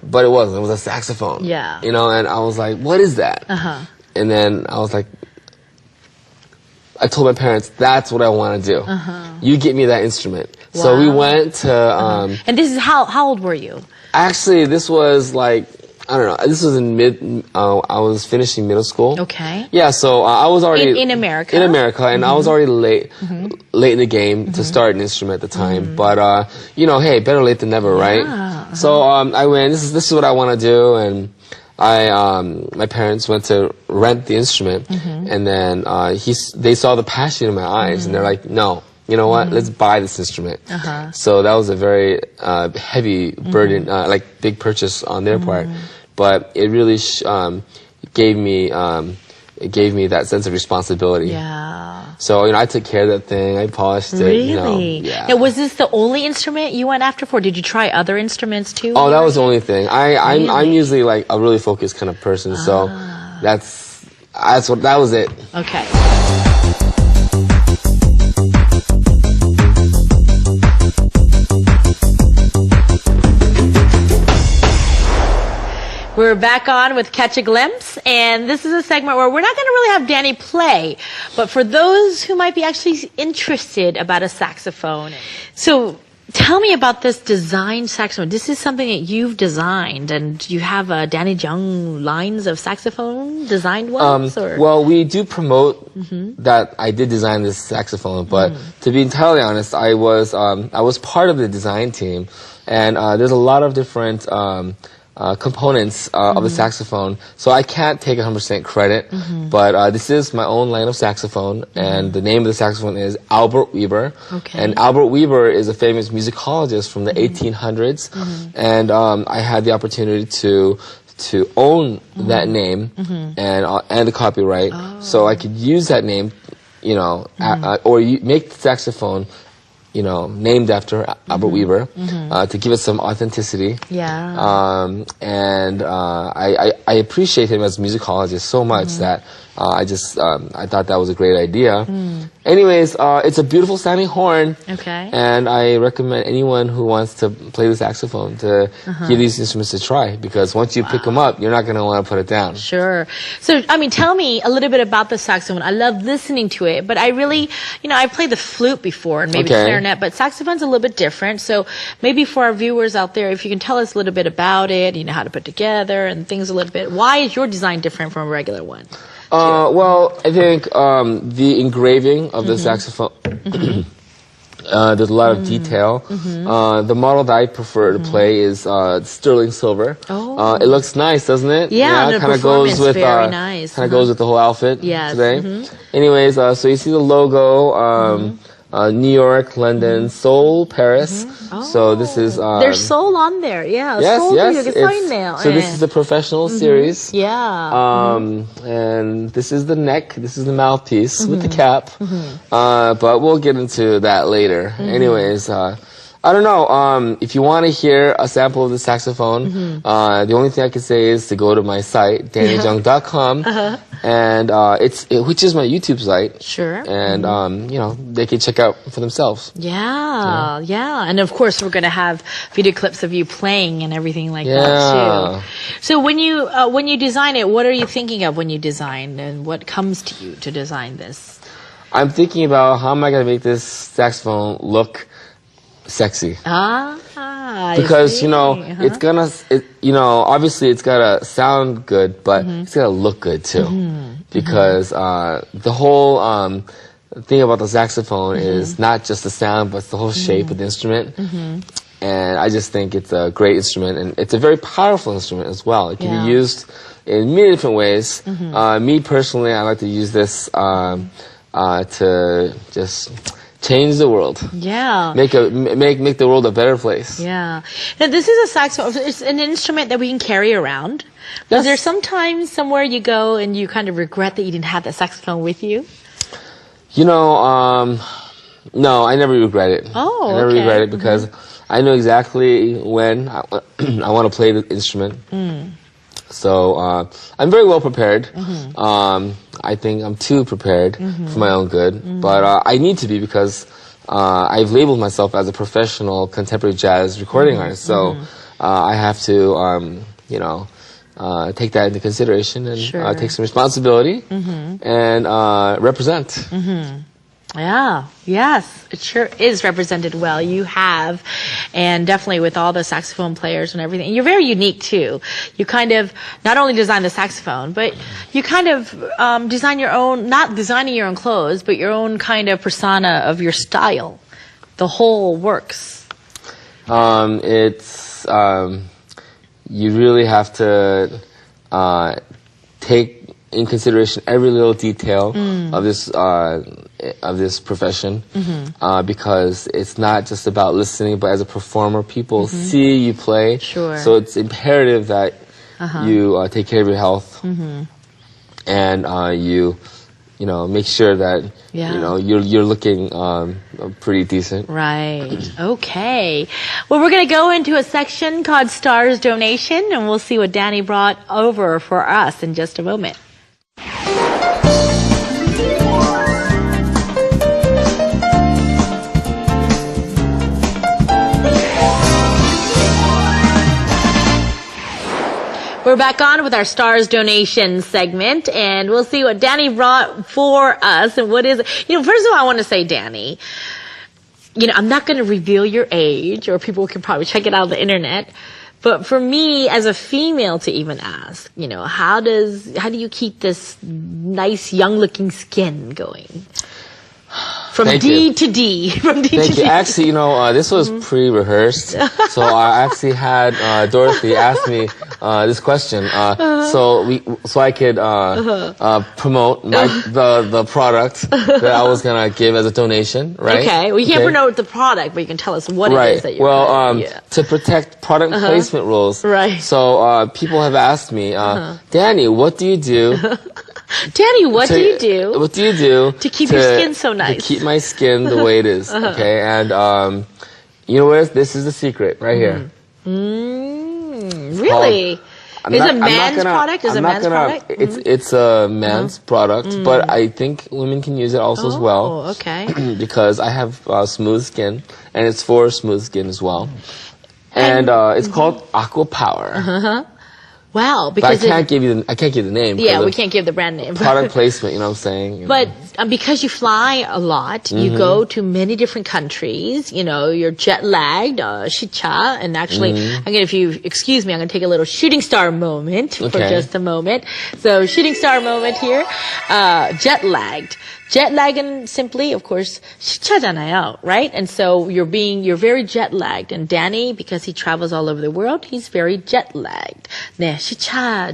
but it wasn't. It was a saxophone. Yeah. You know, and I was like, what is that? And then I was like, I told my parents, that's what I want to do. You get me that instrument. Wow. So we went to... and this is how old were you? Actually, this was like, I don't know, this was in I was finishing middle school. Okay. Yeah, so I was already... In America? In America, and I was already late in the game to start an instrument at the time. But, you know, hey, better late than never, right? So I went, this is what I want to do, and my parents went to rent the instrument, and then they saw the passion in my eyes, and they're like, no, you know what, let's buy this instrument. So that was a very heavy burden, like big purchase on their part, but it really gave me that sense of responsibility. Yeah. So, you know, I took care of that thing. I polished it. Really? You know, yeah. Now, was this the only instrument you went after for? Did you try other instruments too? Oh, that was the only thing. I'm usually like a really focused kind of person, so that was it. Okay. We're back on with Catch a Glimpse, and this is a segment where we're not going to really have Danny play, but for those who might be actually interested about a saxophone. So tell me about this designed saxophone. This is something that you've designed, and you have Danny Jung lines of saxophone designed ones? Well, we do promote that I did design this saxophone, but to be entirely honest, I was part of the design team, and there's a lot of different components of the saxophone, so I can't take 100% credit, but this is my own line of saxophone, and the name of the saxophone is Albert Weber. Okay. And Albert Weber is a famous musicologist from the 1800s, and I had the opportunity to own that name and the copyright, so I could use that name, you know, or make the saxophone, you know, named after Albert Weber, to give it some authenticity. Yeah. And I appreciate him as a musicologist so much that I thought that was a great idea. Anyways, it's a beautiful sounding horn. Okay. And I recommend anyone who wants to play the saxophone to give these instruments a try, because once you pick them up, you're not going to want to put it down. Sure. So, I mean, tell me a little bit about the saxophone. I love listening to it, but I really, you know, I played the flute before and maybe clarinet, but saxophone's a little bit different. So maybe for our viewers out there, if you can tell us a little bit about it, you know, how to put together and things a little bit. Why is your design different from a regular one? Well, I think the engraving of the saxophone, there's a lot of detail. The model that I prefer to play is sterling silver. It looks nice, doesn't it? Yeah, and the kind of goes with very nice. Kind of goes with the whole outfit today. Anyways, so you see the logo. New York, London, Seoul, Paris. So this is... There's Seoul on there, yeah. Yes, Seoul yes. So this is the professional series. Yeah. And this is the neck, this is the mouthpiece with the cap. But we'll get into that later. Anyways, I don't know, if you want to hear a sample of the saxophone, the only thing I can say is to go to my site, dannyjung.com, and which is my YouTube site. Sure. And, you know, they can check out for themselves. Yeah. And of course, we're going to have video clips of you playing and everything like that, too. So when you design it, what are you thinking of when you design, and what comes to you to design this? I'm thinking about how am I going to make this saxophone look sexy. Because, you know, it's gonna, you know, obviously it's gotta sound good, but it's gotta look good too. Because the whole thing about the saxophone is not just the sound, but it's the whole shape of the instrument. And I just think it's a great instrument, and it's a very powerful instrument as well. It can be used in many different ways. Me personally, I like to use this to just change the world. Yeah. Make the world a better place. Yeah. Now this is a saxophone. It's an instrument that we can carry around. Yes. Is there sometimes somewhere you go and you kind of regret that you didn't have that saxophone with you? You know, no, I never regret it. Oh, I never regret it because I know exactly when I want to play the instrument. So I'm very well prepared. I think I'm too prepared for my own good, but I need to be because I've labeled myself as a professional contemporary jazz recording artist. So I have to, take that into consideration and take some responsibility and represent. Yeah, yes, it sure is represented well. You have, and definitely with all the saxophone players and everything. You're very unique too. You kind of not only design the saxophone, but you kind of design your own, not designing your own clothes, but your own kind of persona of your style. The whole works. You really have to take in consideration every little detail of this profession, because it's not just about listening, but as a performer, people see you play. Sure. So it's imperative that you take care of your health and you make sure that you're looking pretty decent. Right. Okay. Well, we're going to go into a section called Stars Donation, and we'll see what Danny brought over for us in just a moment. We're back on with our Stars Donation segment, and we'll see what Danny brought for us. And what is it? First of all, I want to say, Danny, I'm not going to reveal your age, or people can probably check it out on the internet. But for me, as a female, to even ask, how do you keep this nice, young-looking skin going? From D to D. From D to D. Actually, this was pre-rehearsed. So I actually had Dorothy ask me this question, so I could promote the product that I was gonna give as a donation, right? Okay. Well, you can't promote the product, but you can tell us what it is that you're doing. To protect product placement rules. Right. So people have asked me, Danny, what do you do? Danny, what do you do? What do you do to keep your skin so nice? To keep my skin the way it is, okay? And you know what? This is the secret right here. Really? Is it a man's product? Is it a man's product? It's a man's product, but I think women can use it also as well. Oh, okay. Because I have smooth skin, and it's for smooth skin as well. And it's called Aqua Power. Wow, because I can't give you the name. Yeah, we can't give the brand name. Product placement, you know what I'm saying? But because you fly a lot, you go to many different countries, you're jet lagged, shicha, and actually, if you excuse me, I'm gonna take a little shooting star moment for just a moment. So shooting star moment here, jet lagged. Jet lagging simply, of course, 시차잖아요, right? And so you're very jet lagged. And Danny, because he travels all over the world, he's very jet lagged. 네, 시차.